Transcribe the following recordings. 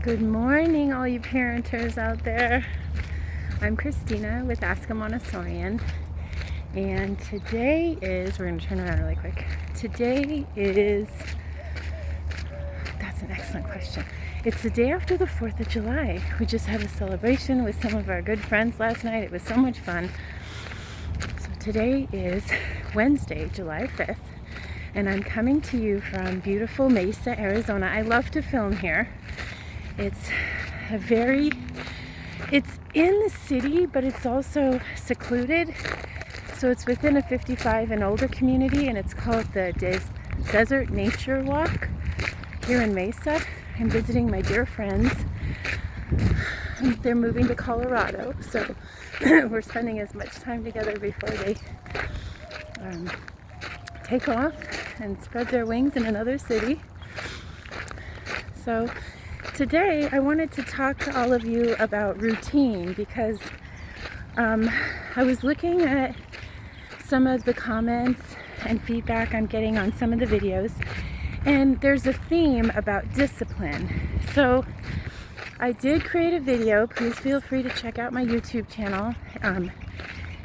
Good morning, all you parenters out there. I'm Christina with Ask a Montessorian, and today is, we're going to turn around really quick. Today is, that's an excellent question. It's the day after the 4th of July. We just had a celebration with some of our good friends last night. It was so much fun. So today is Wednesday, July 5th, and I'm coming to you from beautiful Mesa, Arizona. I love to film here. It's in the city, but it's also secluded. So it's within a 55 and older community, and it's called the Desert Nature Walk here in Mesa. I'm visiting my dear friends. They're moving to Colorado, so we're spending as much time together before they take off and spread their wings in another city. So today I wanted to talk to all of you about routine because I was looking at some of the comments and feedback I'm getting on some of the videos, and there's a theme about discipline. So I did create a video. Please feel free to check out my YouTube channel.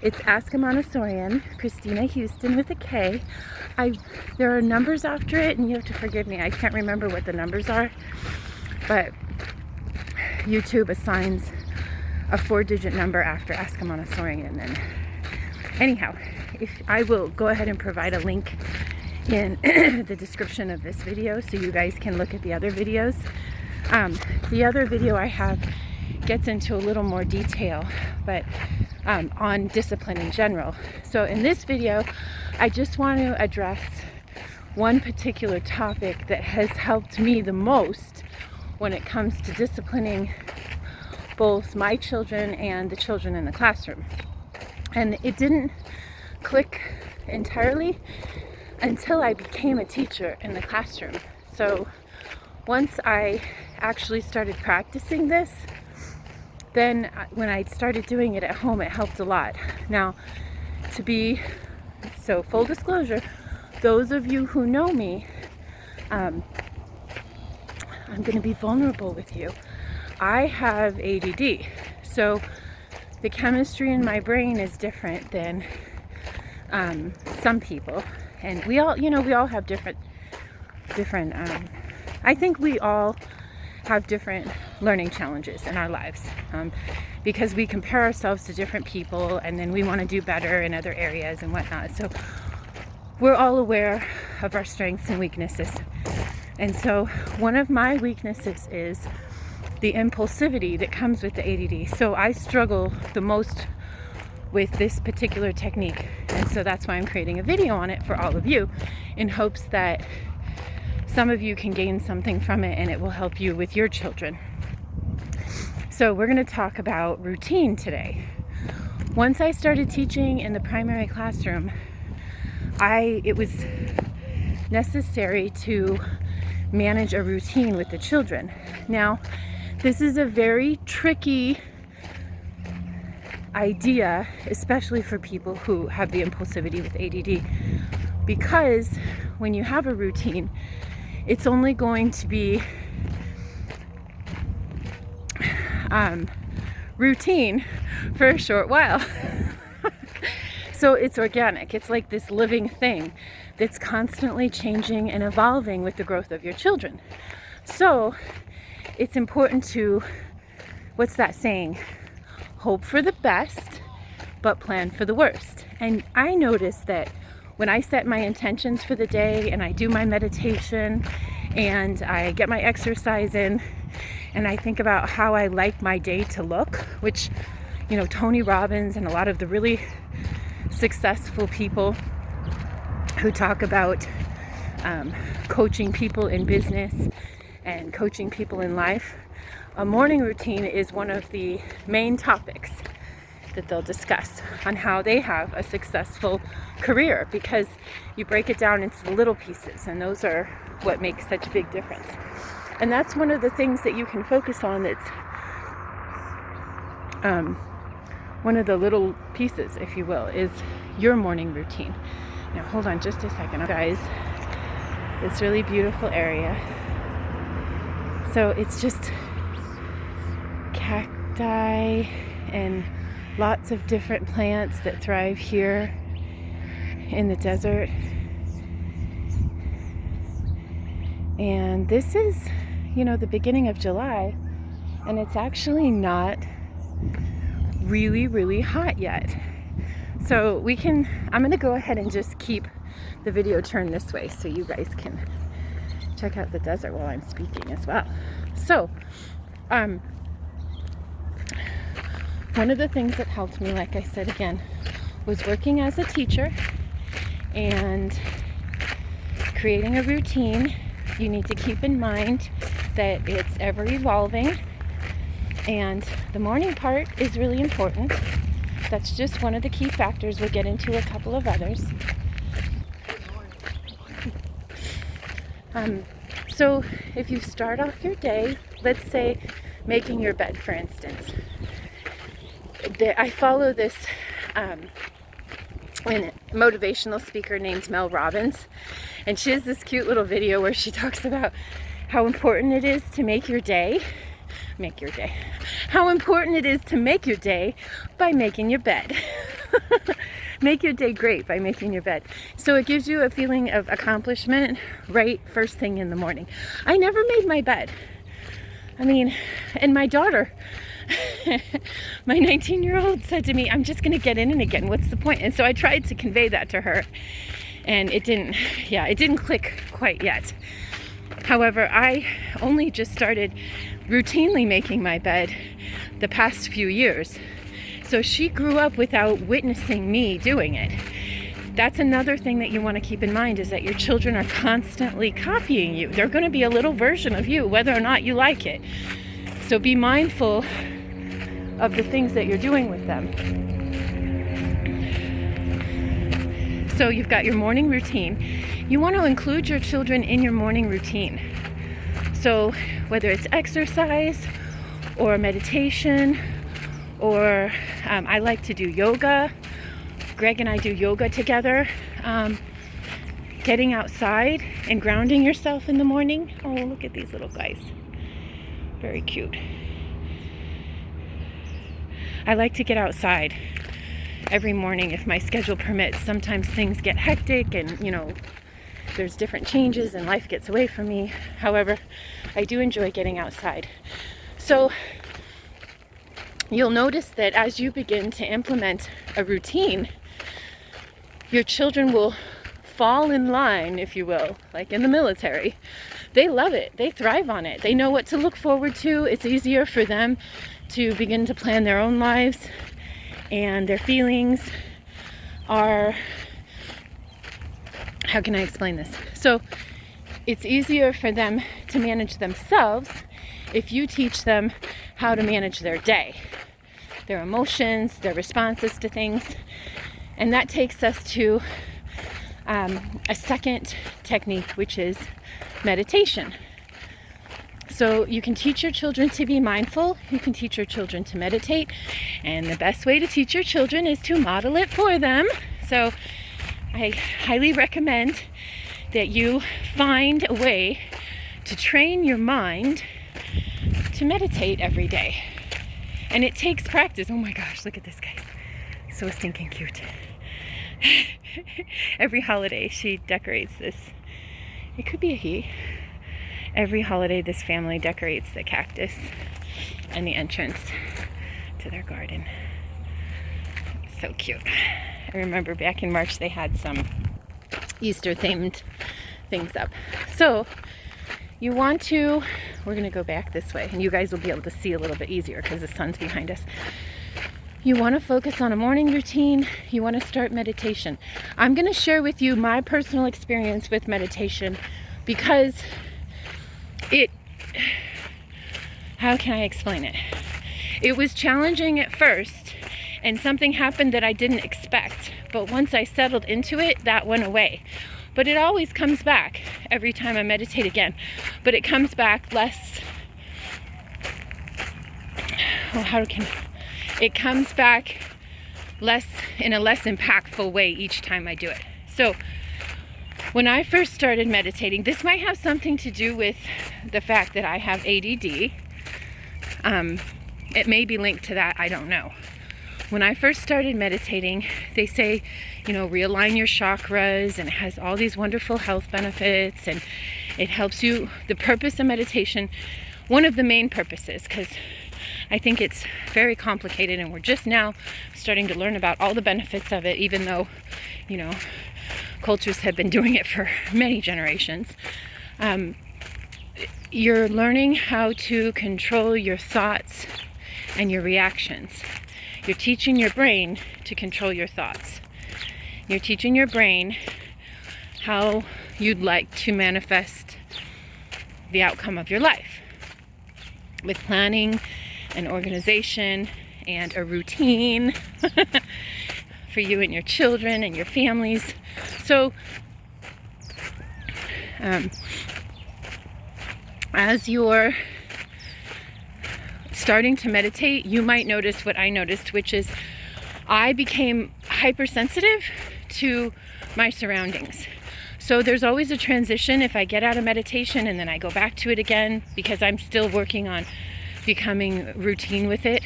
It's Ask a Montessorian, Christina Houston with a K. There are numbers after it, and you have to forgive me, I can't remember what the numbers are, but YouTube assigns a 4-digit number after Ask a Montessorian. And anyhow, I will go ahead and provide a link in the description of this video so you guys can look at the other videos. The other video I have gets into a little more detail, but on discipline in general. So in this video, I just want to address one particular topic that has helped me the most when it comes to disciplining both my children and the children in the classroom. And it didn't click entirely until I became a teacher in the classroom. So once I actually started practicing this, then when I started doing it at home, it helped a lot. Now, so full disclosure, those of you who know me, I'm going to be vulnerable with you. I have ADD, so the chemistry in my brain is different than some people, and we all have different. I think we all have different learning challenges in our lives because we compare ourselves to different people, and then we want to do better in other areas and whatnot. So we're all aware of our strengths and weaknesses. And so one of my weaknesses is the impulsivity that comes with the ADD. So I struggle the most with this particular technique. And so that's why I'm creating a video on it for all of you, in hopes that some of you can gain something from it and it will help you with your children. So we're going to talk about routine today. Once I started teaching in the primary classroom, it was necessary to manage a routine with the children. Now, this is a very tricky idea, especially for people who have the impulsivity with ADD, because when you have a routine, it's only going to be routine for a short while. So it's organic. It's like this living thing that's constantly changing and evolving with the growth of your children. So it's important to, what's that saying? Hope for the best, but plan for the worst. And I noticed that when I set my intentions for the day and I do my meditation and I get my exercise in and I think about how I like my day to look, which, Tony Robbins and a lot of the really successful people who talk about coaching people in business and coaching people in life, a morning routine is one of the main topics that they'll discuss on how they have a successful career, because you break it down into the little pieces, and those are what makes such a big difference. And that's one of the things that you can focus on. That's one of the little pieces, if you will, is your morning routine. Now hold on just a second, guys. This really beautiful area. So it's just cacti and lots of different plants that thrive here in the desert. And this is, the beginning of July, and it's actually not really, really hot yet. So I'm gonna go ahead and just keep the video turned this way so you guys can check out the desert while I'm speaking as well. So, one of the things that helped me, like I said again, was working as a teacher and creating a routine. You need to keep in mind that it's ever evolving, and the morning part is really important. That's just one of the key factors. We'll get into a couple of others. So if you start off your day, let's say making your bed, for instance. I follow this motivational speaker named Mel Robbins, and she has this cute little video where she talks about how important it is to make your day how important it is to make your day by making your bed. Make your day great by making your bed. So it gives you a feeling of accomplishment right first thing in the morning. I never made my bed. And my daughter, my 19-year-old said to me, I'm just going to get in it again. What's the point? And so I tried to convey that to her, and it didn't click quite yet. However, I only just started routinely making my bed the past few years. So she grew up without witnessing me doing it. That's another thing that you want to keep in mind, is that your children are constantly copying you. They're going to be a little version of you, whether or not you like it. So be mindful of the things that you're doing with them. So you've got your morning routine. You want to include your children in your morning routine. So whether it's exercise or meditation, or I like to do yoga. Greg and I do yoga together. Getting outside and grounding yourself in the morning. Oh, look at these little guys. Very cute. I like to get outside every morning if my schedule permits. Sometimes things get hectic and, there's different changes and life gets away from me. However, I do enjoy getting outside. So you'll notice that as you begin to implement a routine, your children will fall in line, if you will, like in the military. They love it. They thrive on it. They know what to look forward to. It's easier for them to begin to plan their own lives, and their feelings are, how can I explain this? So it's easier for them to manage themselves if you teach them how to manage their day, their emotions, their responses to things. And that takes us to a second technique, which is meditation. So you can teach your children to be mindful. You can teach your children to meditate. And the best way to teach your children is to model it for them. So I highly recommend that you find a way to train your mind to meditate every day. And it takes practice. Oh my gosh, look at this, guys. So stinking cute. Every holiday she decorates this. It could be a he. Every holiday this family decorates the cactus and the entrance to their garden. It's so cute. I remember back in March they had some Easter themed things up. So you want to, we're going to go back this way and you guys will be able to see a little bit easier because the sun's behind us. You want to focus on a morning routine. You want to start meditation. I'm going to share with you my personal experience with meditation because how can I explain it? It was challenging at first and something happened that I didn't expect. But once I settled into it, that went away. But it always comes back every time I meditate again. But it comes back less, it comes back less, in a less impactful way each time I do it. So when I first started meditating, this might have something to do with the fact that I have ADD. it may be linked to that, I don't know. When I first started meditating, they say, realign your chakras, and it has all these wonderful health benefits, and it helps you. The purpose of meditation, one of the main purposes, because I think it's very complicated and we're just now starting to learn about all the benefits of it, even though, cultures have been doing it for many generations. You're learning how to control your thoughts and your reactions. You're teaching your brain to control your thoughts. You're teaching your brain how you'd like to manifest the outcome of your life with planning and organization and a routine for you and your children and your families. So, as you're starting to meditate, you might notice what I noticed, which is I became hypersensitive to my surroundings. So there's always a transition if I get out of meditation and then I go back to it again, because I'm still working on becoming routine with it.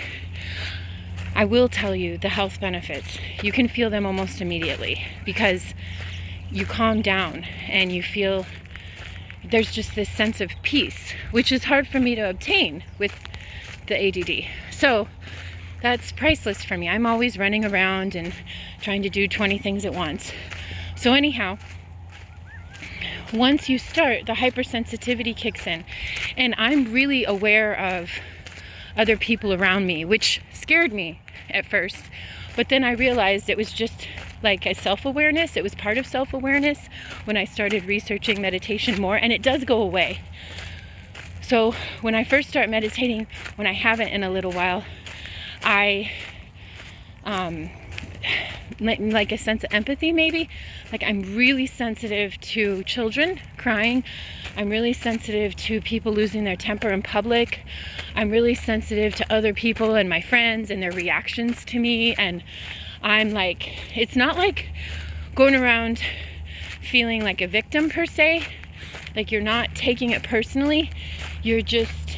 I will tell you the health benefits. You can feel them almost immediately because you calm down and you feel there's just this sense of peace, which is hard for me to obtain with the ADD. So that's priceless for me. I'm always running around and trying to do 20 things at once. So anyhow, once you start, the hypersensitivity kicks in, and I'm really aware of other people around me, which scared me at first. But then I realized it was just like a self-awareness. It was part of self-awareness when I started researching meditation more, and it does go away. So when I first start meditating, when I haven't in a little while, I like a sense of empathy maybe. Like I'm really sensitive to children crying. I'm really sensitive to people losing their temper in public. I'm really sensitive to other people and my friends and their reactions to me. And I'm like, it's not like going around feeling like a victim per se. Like you're not taking it personally. You're just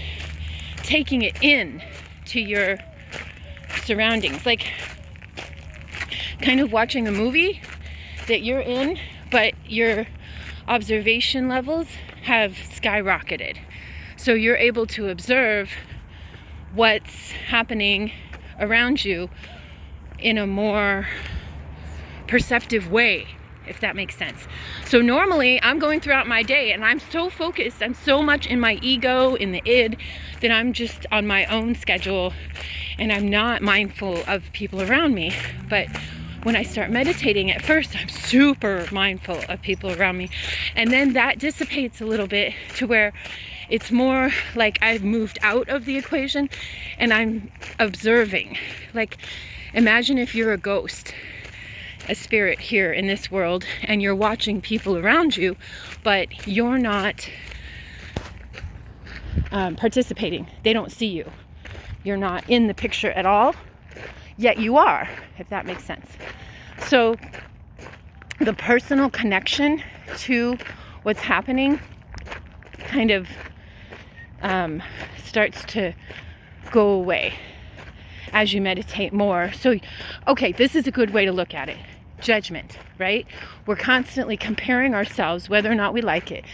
taking it in to your surroundings. Like kind of watching a movie that you're in, but your observation levels have skyrocketed. So you're able to observe what's happening around you in a more perceptive way, if that makes sense. So normally I'm going throughout my day and I'm so focused, I'm so much in my ego, in the id, that I'm just on my own schedule and I'm not mindful of people around me. But when I start meditating, at first I'm super mindful of people around me, and then that dissipates a little bit to where it's more like I've moved out of the equation and I'm observing. Like imagine if you're a ghost, a spirit here in this world, and you're watching people around you, but you're not participating. They don't see you. You're not in the picture at all, yet you are, if that makes sense. So the personal connection to what's happening kind of starts to go away as you meditate more. So, okay, this is a good way to look at it. Judgment, right? We're constantly comparing ourselves, whether or not we like it.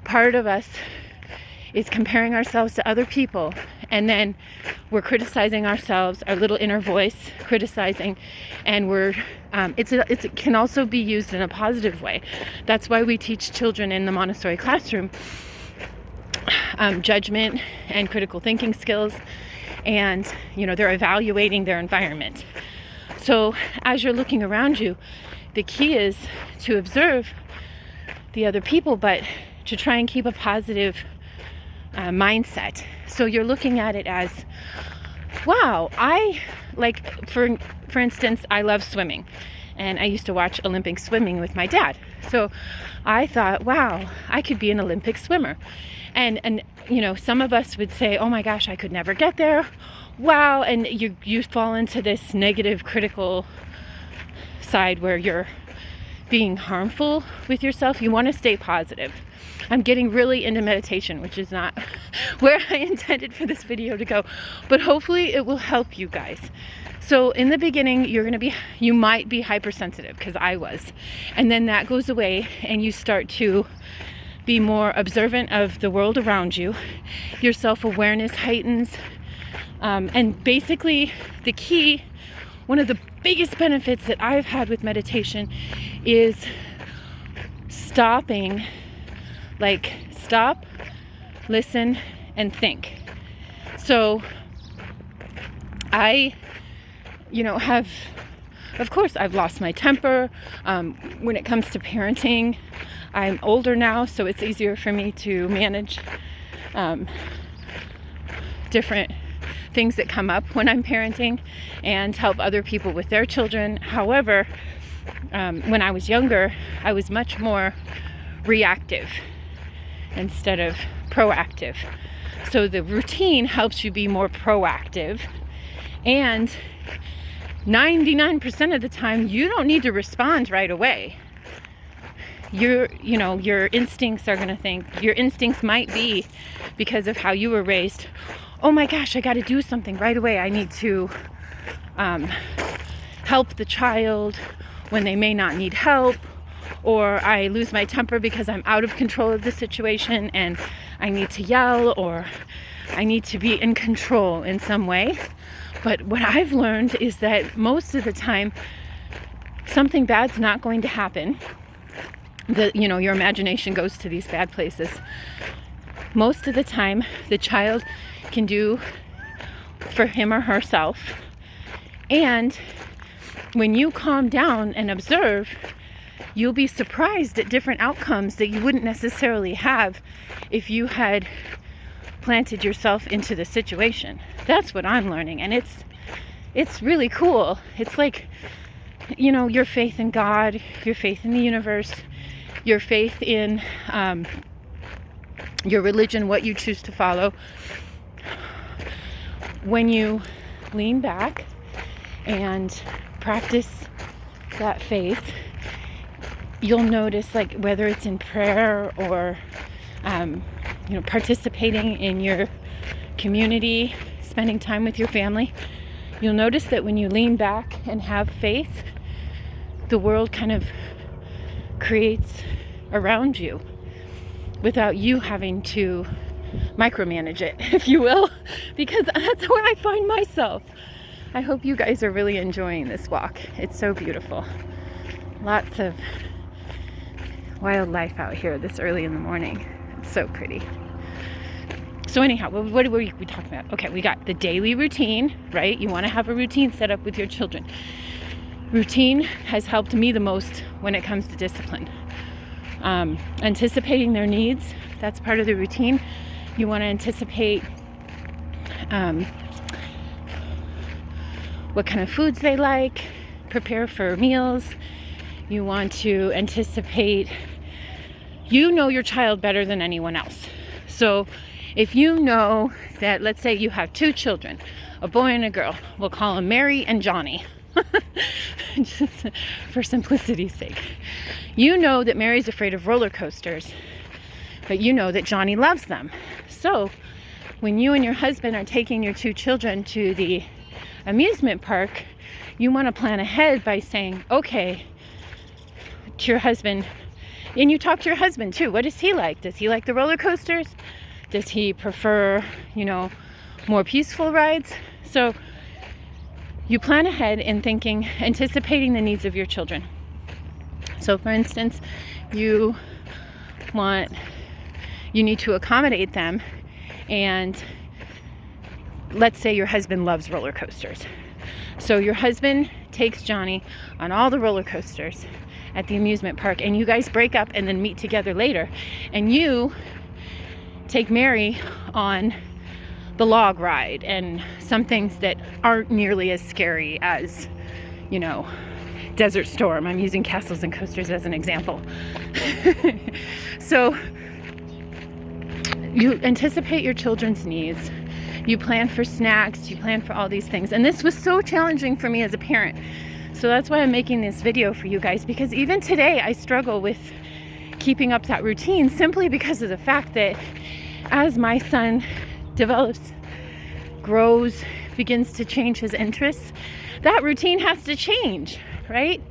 Part of us is comparing ourselves to other people, and then we're criticizing ourselves, our little inner voice criticizing, and we're it can also be used in a positive way. That's why we teach children in the Montessori classroom judgment and critical thinking skills, and they're evaluating their environment. So as you're looking around you, the key is to observe the other people, but to try and keep a positive mindset. So you're looking at it as, wow, I like, for instance, I love swimming, and I used to watch Olympic swimming with my dad. So I thought, wow, I could be an Olympic swimmer. And some of us would say, oh my gosh, I could never get there. Wow. And you fall into this negative critical side where you're being harmful with yourself. You want to stay positive. I'm getting really into meditation, which is not where I intended for this video to go, but hopefully it will help you guys. So in the beginning, you might be hypersensitive, because I was, and then that goes away and you start to be more observant of the world around you. Your self-awareness heightens, and basically the key, one of the biggest benefits that I've had with meditation is stop, listen, and think. So I, of course, I've lost my temper. When it comes to parenting, I'm older now, so it's easier for me to manage different things that come up when I'm parenting and help other people with their children. However, when I was younger, I was much more reactive instead of proactive. So the routine helps you be more proactive, and 99% of the time you don't need to respond right away. Your instincts are going to think, your instincts might be, because of how you were raised, oh my gosh, I got to do something right away. I need to help the child when they may not need help, or I lose my temper because I'm out of control of the situation and I need to yell, or I need to be in control in some way. But what I've learned is that most of the time something bad's not going to happen. Your imagination goes to these bad places. Most of the time the child can do for him or herself, and when you calm down and observe, you'll be surprised at different outcomes that you wouldn't necessarily have if you had planted yourself into the situation. That's what I'm learning, and it's really cool. It's like, your faith in God, your faith in the universe, your faith in your religion, what you choose to follow. When you lean back and practice that faith, you'll notice, like, whether it's in prayer or participating in your community, spending time with your family, you'll notice that when you lean back and have faith, the world kind of creates around you without you having to micromanage it, if you will, because that's where I find myself. I hope you guys are really enjoying this walk. It's so beautiful. Lots of wildlife out here this early in the morning. It's so pretty. So anyhow, what were we talking about? Okay, we got the daily routine, right? You want to have a routine set up with your children. Routine has helped me the most when it comes to discipline. Anticipating their needs, that's part of the routine. You want to anticipate what kind of foods they like, prepare for meals. You want to anticipate, your child better than anyone else. So if you know that, let's say you have 2 children, a boy and a girl, we'll call them Mary and Johnny, just for simplicity's sake. You know that Mary's afraid of roller coasters, but you know that Johnny loves them. So when you and your husband are taking your 2 children to the amusement park, you want to plan ahead by saying, okay, to your husband, and you talk to your husband too. What does he like? Does he like the roller coasters? Does he prefer, more peaceful rides? So you plan ahead in thinking, anticipating the needs of your children. So for instance, you need to accommodate them, and let's say your husband loves roller coasters. So your husband takes Johnny on all the roller coasters at the amusement park, and you guys break up and then meet together later, and you take Mary on the log ride and some things that aren't nearly as scary as, Desert Storm. I'm using castles and coasters as an example. So you anticipate your children's needs. You plan for snacks. You plan for all these things. And this was so challenging for me as a parent. So that's why I'm making this video for you guys, because even today I struggle with keeping up that routine simply because of the fact that as my son develops, grows, begins to change his interests, that routine has to change, right?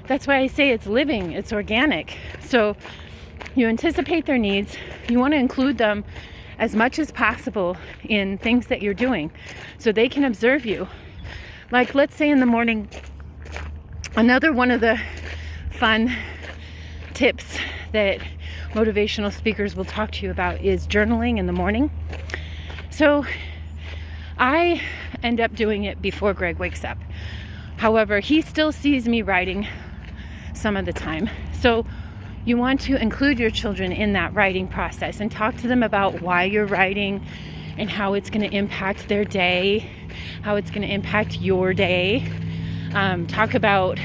That's why I say it's living, it's organic. So you anticipate their needs, you want to include them as much as possible in things that you're doing so they can observe you. Like, let's say in the morning, another one of the fun tips that motivational speakers will talk to you about is journaling in the morning. So I end up doing it before Greg wakes up. However, he still sees me writing some of the time. So you want to include your children in that writing process and talk to them about why you're writing and how it's going to impact their day, how it's going to impact your day. Talk about,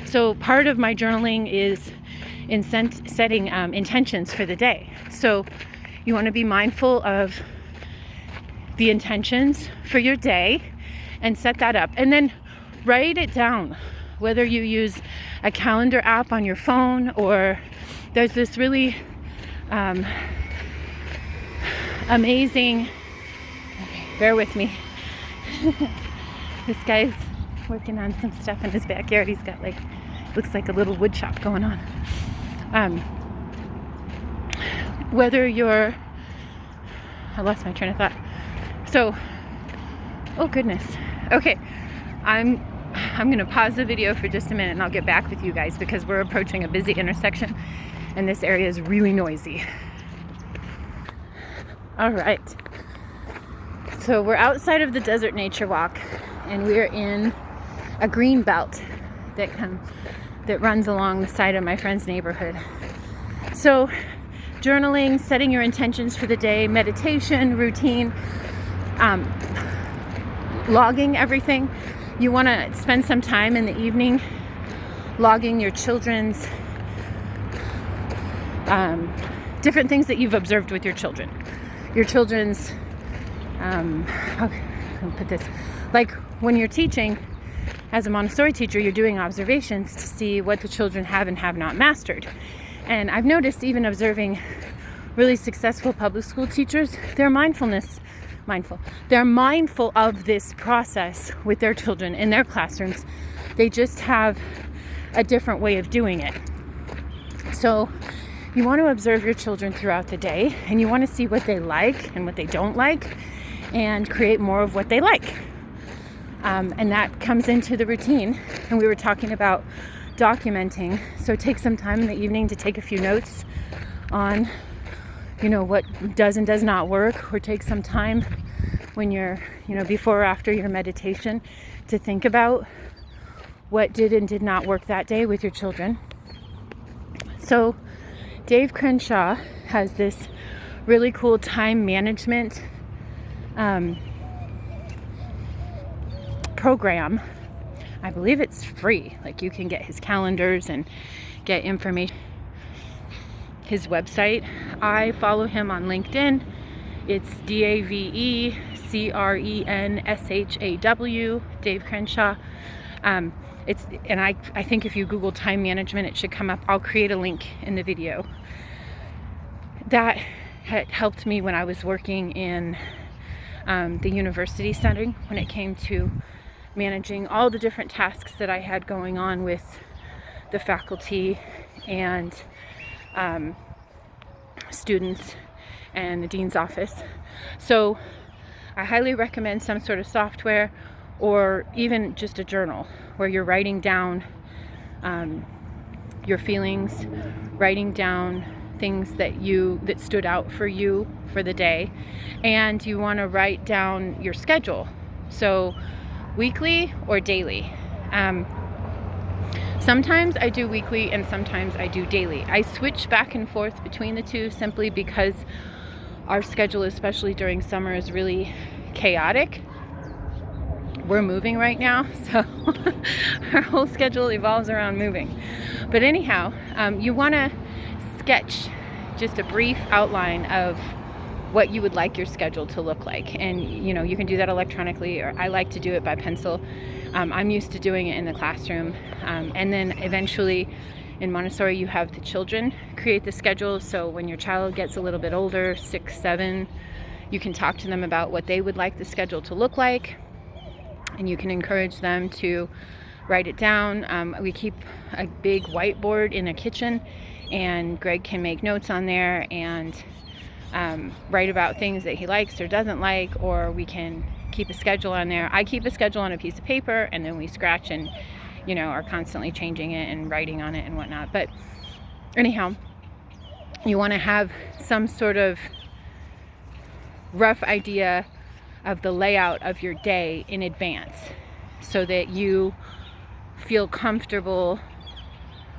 so part of my journaling is in setting intentions for the day. So you want to be mindful of the intentions for your day and set that up. And then write it down, whether you use a calendar app on your phone, or there's this really amazing, bear with me, this guy's working on some stuff in his backyard. He's got like, looks like a little wood shop going on. Whether you're, I lost my train of thought. So, oh goodness. Okay, I'm going to pause the video for just a minute and I'll get back with you guys because we're approaching a busy intersection and this area is really noisy. All right. So we're outside of the Desert Nature Walk and we're in a green belt that runs along the side of my friend's neighborhood. So journaling, setting your intentions for the day, meditation, routine, logging everything. You want to spend some time in the evening logging your children's different things that you've observed with your children. Your children's, how can I put this? Like when you're teaching, as a Montessori teacher, you're doing observations to see what the children have and have not mastered. And I've noticed even observing really successful public school teachers, they're They're mindful of this process with their children in their classrooms. They just have a different way of doing it. So you want to observe your children throughout the day and you want to see what they like and what they don't like and create more of what they like. And that comes into the routine. And we were talking about documenting. So take some time in the evening to take a few notes on, what does and does not work, or take some time when you're, before or after your meditation to think about what did and did not work that day with your children. So Dave Crenshaw has this really cool time management program. I believe it's free. Like you can get his calendars and get information. His website. I follow him on LinkedIn. It's DaveCrenshaw, Dave Crenshaw. I think if you Google time management, it should come up. I'll create a link in the video. That had helped me when I was working in the university setting when it came to managing all the different tasks that I had going on with the faculty and students and the dean's office. So I highly recommend some sort of software or even just a journal where you're writing down your feelings, writing down things that stood out for you for the day, and you want to write down your schedule. So weekly or daily. Sometimes I do weekly and sometimes I do daily. I switch back and forth between the two simply because our schedule, especially during summer, is really chaotic. We're moving right now, so our whole schedule evolves around moving. But anyhow, you want to sketch just a brief outline of what you would like your schedule to look like. And you can do that electronically, or I like to do it by pencil. I'm used to doing it in the classroom. And then eventually in Montessori, you have the children create the schedule. So when your child gets a little bit older, 6, 7, you can talk to them about what they would like the schedule to look like. And you can encourage them to write it down. We keep a big whiteboard in the kitchen, and Greg can make notes on there and write about things that he likes or doesn't like, or we can keep a schedule on there. I keep a schedule on a piece of paper, and then we scratch and are constantly changing it and writing on it and whatnot. But anyhow, you want to have some sort of rough idea of the layout of your day in advance, so that you feel comfortable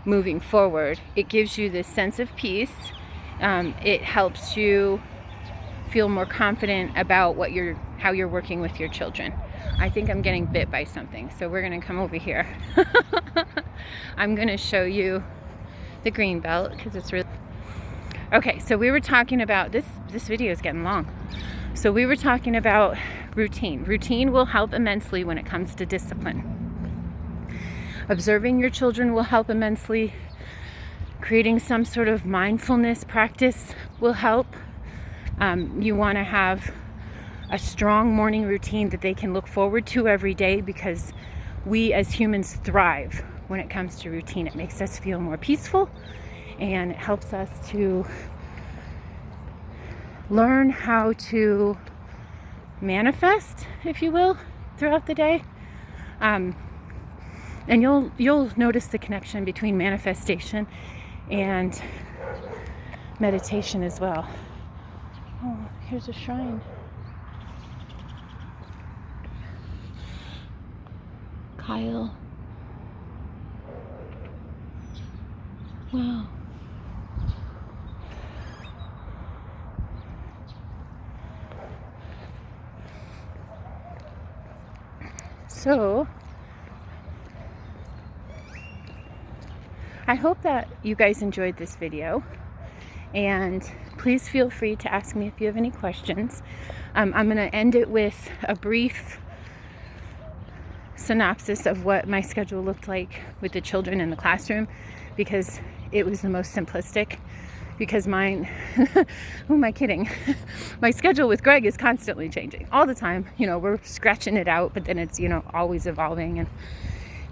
moving forward. It gives you this sense of peace. It helps you feel more confident about how you're working with your children. I think I'm getting bit by something, so we're gonna come over here. I'm gonna show you the green belt because it's really okay. So we were talking about this video is getting long. So we were talking about routine. Routine will help immensely when it comes to discipline. Observing your children will help immensely. Creating some sort of mindfulness practice will help. You want to have a strong morning routine that they can look forward to every day, because we as humans thrive when it comes to routine. It makes us feel more peaceful, and it helps us to learn how to manifest, if you will, throughout the day. And you'll notice the connection between manifestation and meditation as well. Oh, here's a shrine. Kyle. Wow. So, I hope that you guys enjoyed this video, and please feel free to ask me if you have any questions. I'm going to end it with a brief synopsis of what my schedule looked like with the children in the classroom, because it was the most simplistic. Because mine, who am I kidding? My schedule with Greg is constantly changing all the time. We're scratching it out, but then it's, always evolving, and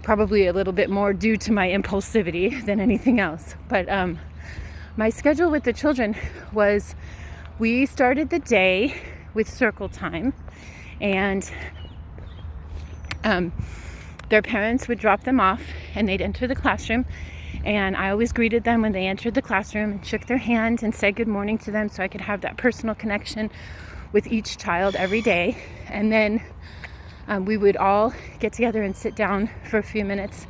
probably a little bit more due to my impulsivity than anything else. But my schedule with the children was, we started the day with circle time, and their parents would drop them off, and they'd enter the classroom. And I always greeted them when they entered the classroom and shook their hand and said good morning to them, so I could have that personal connection with each child every day. And then we would all get together and sit down for a few minutes.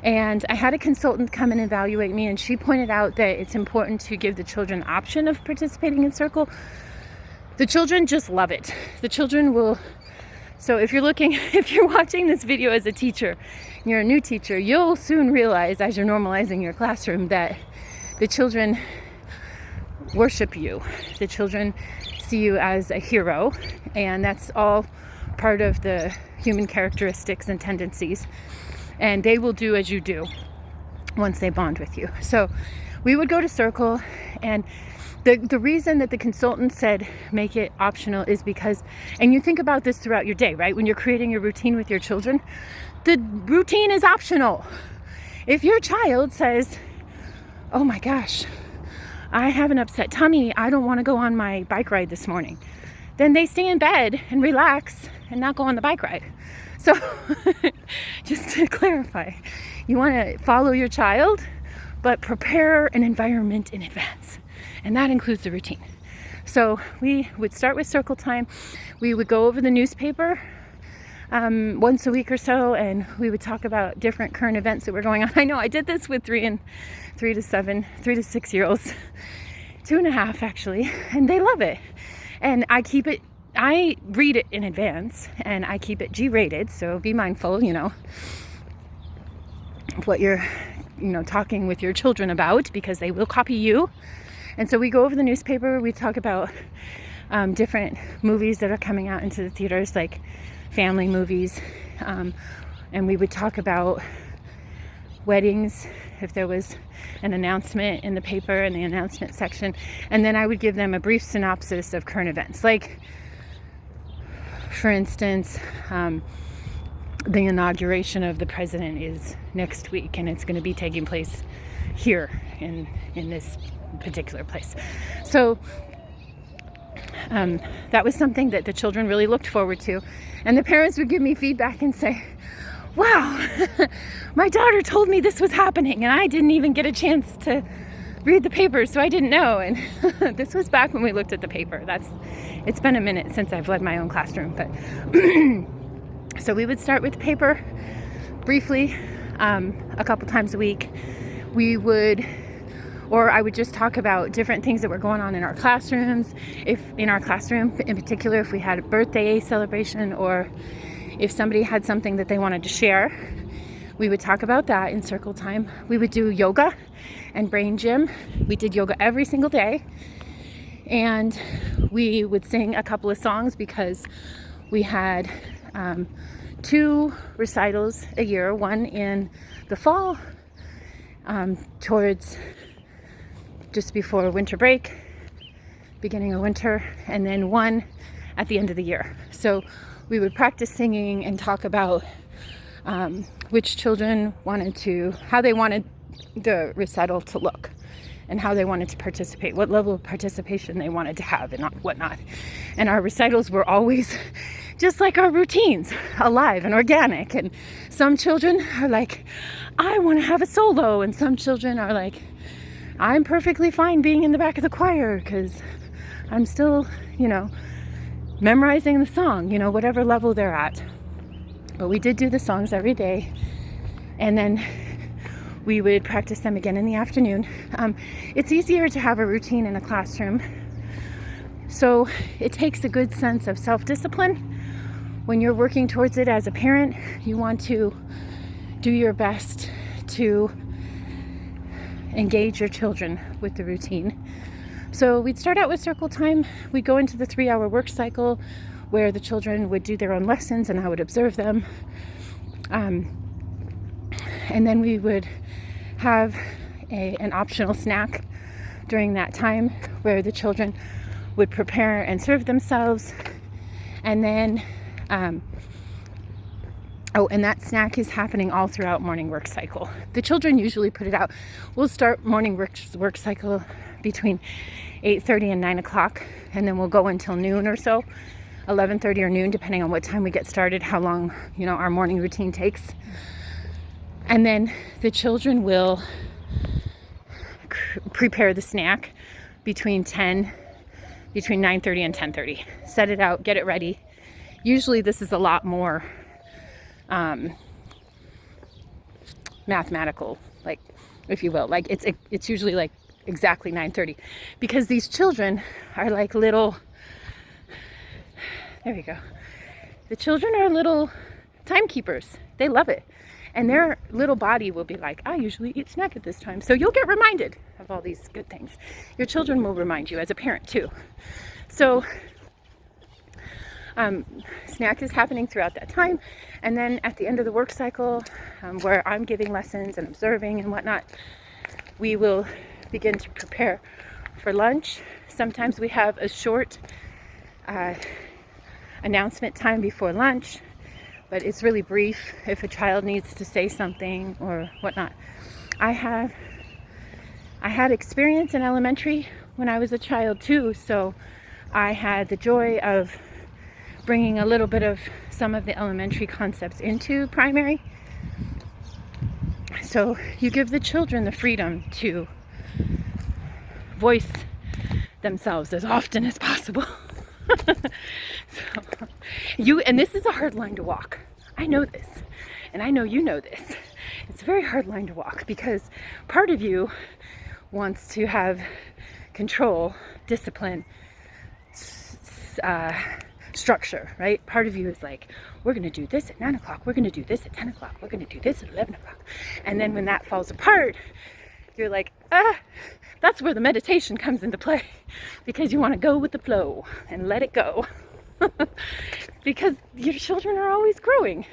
And I had a consultant come and evaluate me, and she pointed out that it's important to give the children the option of participating in circle. The children just love it. The children will. So if you're watching this video as a teacher, you're a new teacher, you'll soon realize, as you're normalizing your classroom, that the children worship you. The children see you as a hero, and that's all part of the human characteristics and tendencies. And they will do as you do once they bond with you. So we would go to circle, and the reason that the consultant said make it optional is because, and you think about this throughout your day, right? When you're creating your routine with your children, the routine is optional. If your child says, oh my gosh, I have an upset tummy, I don't want to go on my bike ride this morning, then they stay in bed and relax and not go on the bike ride. So just to clarify, you want to follow your child, but prepare an environment in advance. And that includes the routine. So we would start with circle time. We would go over the newspaper once a week or so, and we would talk about different current events that were going on. I know I did this with 3 to 6 year olds, 2.5 actually, and they love it. And I read it in advance, and I keep it G-rated, so be mindful, of what you're, talking with your children about, because they will copy you. And so we go over the newspaper, we talk about different movies that are coming out into the theaters, like family movies. And we would talk about weddings, if there was an announcement in the paper in the announcement section. And then I would give them a brief synopsis of current events. Like, for instance, the inauguration of the president is next week, and it's going to be taking place here in this particular place. So that was something that the children really looked forward to. And the parents would give me feedback and say, wow, my daughter told me this was happening and I didn't even get a chance to read the paper, so I didn't know. And this was back when we looked at the paper. It's been a minute since I've led my own classroom, but so we would start with the paper briefly, a couple times a week. I would just talk about different things that were going on in our classrooms. If in our classroom in particular, if we had a birthday celebration, or if somebody had something that they wanted to share, we would talk about that in circle time. We would do yoga and brain gym. We did yoga every single day. And we would sing a couple of songs because we had 2 recitals a year, one in the fall, towards just before winter break, beginning of winter, and then one at the end of the year. So we would practice singing and talk about which children how they wanted the recital to look and how they wanted to participate, what level of participation they wanted to have and whatnot. And our recitals were always just like our routines, alive and organic. And some children are like, I want to have a solo. And some children are like, I'm perfectly fine being in the back of the choir because I'm still, memorizing the song, whatever level they're at. But we did do the songs every day, and then we would practice them again in the afternoon. It's easier to have a routine in a classroom, so it takes a good sense of self-discipline. When you're working towards it as a parent, you want to do your best to engage your children with the routine. So we'd start out with circle time. We'd go into the 3-hour work cycle where the children would do their own lessons and I would observe them. And then we would have an optional snack during that time where the children would prepare and serve themselves. And then, and that snack is happening all throughout morning work cycle. The children usually put it out. We'll start morning work cycle between 8:30 and 9 o'clock, and then we'll go until noon or so, 11:30 or noon, depending on what time we get started, how long, our morning routine takes. And then the children will prepare the snack between 9:30 and 10:30. Set it out, get it ready. Usually this is a lot more mathematical, like, if you will. Like, it's usually like exactly 9:30, because these children are like little, there we go. The children are little timekeepers. They love it. And their little body will be like, I usually eat snack at this time. So you'll get reminded of all these good things. Your children will remind you as a parent too. So snack is happening throughout that time. And then at the end of the work cycle, where I'm giving lessons and observing and whatnot, we will begin to prepare for lunch. Sometimes we have a short announcement time before lunch, but it's really brief if a child needs to say something or whatnot. I had experience in elementary when I was a child too, so I had the joy of bringing a little bit of some of the elementary concepts into primary. So you give the children the freedom to voice themselves as often as possible. And this is a hard line to walk. I know this, and I know you know this. It's a very hard line to walk because part of you wants to have control, discipline, structure, right? Part of you is like, we're going to do this at 9 o'clock, we're going to do this at 10 o'clock, we're going to do this at 11 o'clock. And then when that falls apart, you're like, that's where the meditation comes into play, because you want to go with the flow and let it go. Because your children are always growing.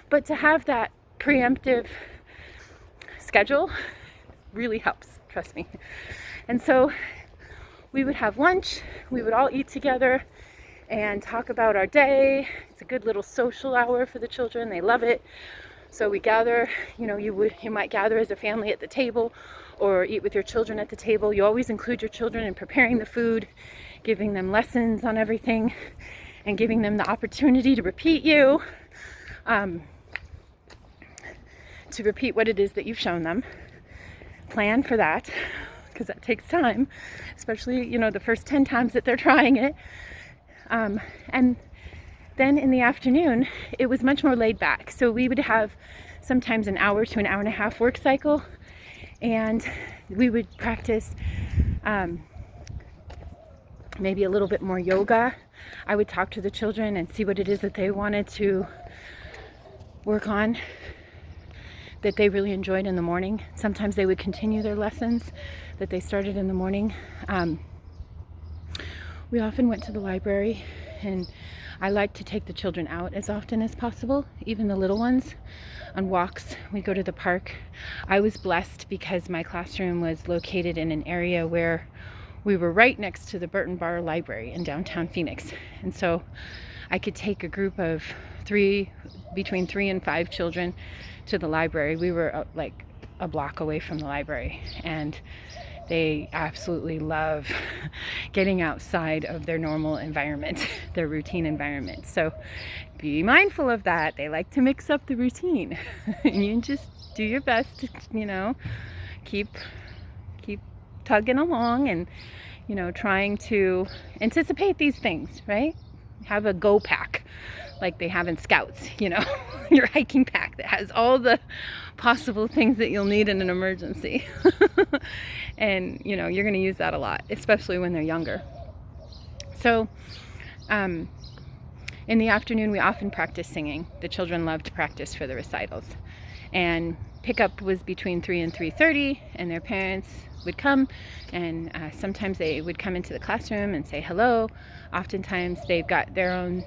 But to have that preemptive schedule really helps, trust me. And so we would have lunch, we would all eat together and talk about our day. It's a good little social hour for the children. They love it. So we gather, you might gather as a family at the table or eat with your children at the table. You always include your children in preparing the food, giving them lessons on everything, and giving them the opportunity to repeat to repeat what it is that you've shown them. Plan for that, because that takes time, especially, the first 10 times that they're trying it. And then in the afternoon, it was much more laid back. So we would have sometimes an hour to an hour and a half work cycle, and we would practice maybe a little bit more yoga. I would talk to the children and see what it is that they wanted to work on, that they really enjoyed in the morning. Sometimes they would continue their lessons that they started in the morning. We often went to the library, and I like to take the children out as often as possible, even the little ones, on walks. We go to the park. I was blessed because my classroom was located in an area where we were right next to the Burton Bar Library in downtown Phoenix. And so I could take a group of between 3 and 5 children to the library. We were like a block away from the library, and they absolutely love getting outside of their normal environment, their routine environment. So be mindful of that. They like to mix up the routine. You just do your best to, keep tugging along and, trying to anticipate these things, right? Have a go pack like they have in Scouts, your hiking pack that has all the possible things that you'll need in an emergency. And, you're going to use that a lot, especially when they're younger. So, in the afternoon, we often practice singing. The children love to practice for the recitals. And pickup was between 3 and 3:30, and their parents would come, and sometimes they would come into the classroom and say hello. Oftentimes they've got their own,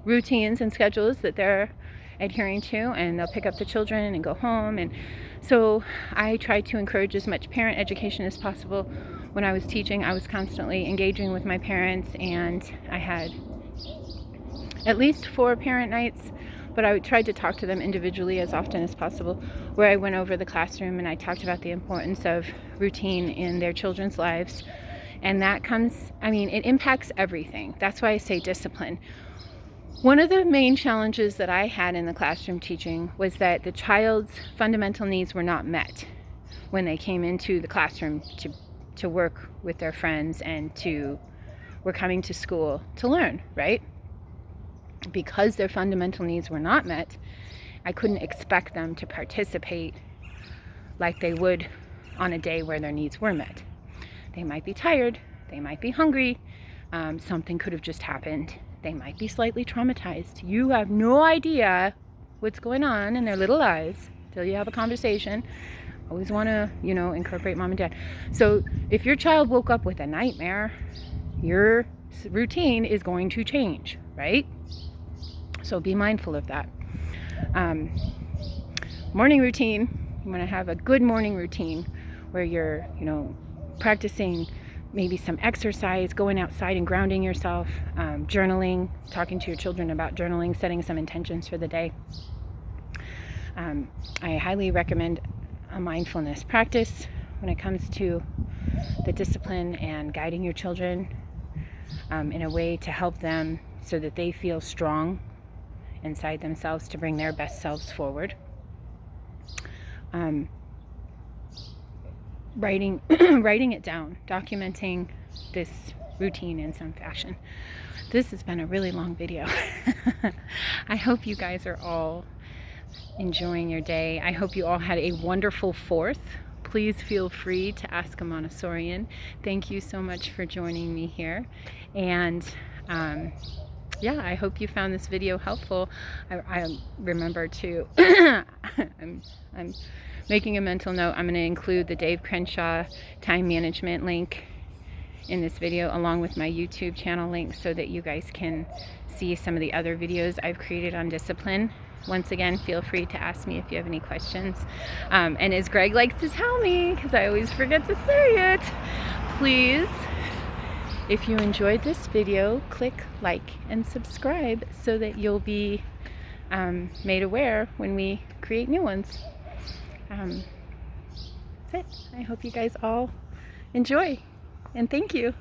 routines and schedules that they're adhering to, and they'll pick up the children and go home. And so I tried to encourage as much parent education as possible. When I was teaching, I was constantly engaging with my parents, and I had at least 4 parent nights, but I tried to talk to them individually as often as possible, where I went over the classroom and I talked about the importance of routine in their children's lives. And that it impacts everything. That's why I say discipline. One of the main challenges that I had in the classroom teaching was that the child's fundamental needs were not met when they came into the classroom to work with their friends and were coming to school to learn, right? Because their fundamental needs were not met, I couldn't expect them to participate like they would on a day where their needs were met. They might be tired, they might be hungry, something could have just happened. They might be slightly traumatized. You have no idea what's going on in their little lives till you have a conversation. Always want to, incorporate mom and dad. So if your child woke up with a nightmare, your routine is going to change, right? So be mindful of that. Morning routine. You want to have a good morning routine where you're, practicing maybe some exercise, going outside and grounding yourself, journaling, talking to your children about journaling, setting some intentions for the day. I highly recommend a mindfulness practice when it comes to the discipline and guiding your children in a way to help them so that they feel strong inside themselves to bring their best selves forward. Writing it down, documenting this routine in some fashion. This has been a really long video. I hope you guys are all enjoying your day. I hope you all had a wonderful 4th. Please feel free to ask a Montessorian. Thank you so much for joining me here. And yeah, I hope you found this video helpful. I remember to, I'm making a mental note. I'm going to include the Dave Crenshaw time management link in this video, along with my YouTube channel link, so that you guys can see some of the other videos I've created on discipline. Once again, feel free to ask me if you have any questions. And as Greg likes to tell me, because I always forget to say it, please, if you enjoyed this video, click like and subscribe so that you'll be made aware when we create new ones. That's it. I hope you guys all enjoy, and thank you.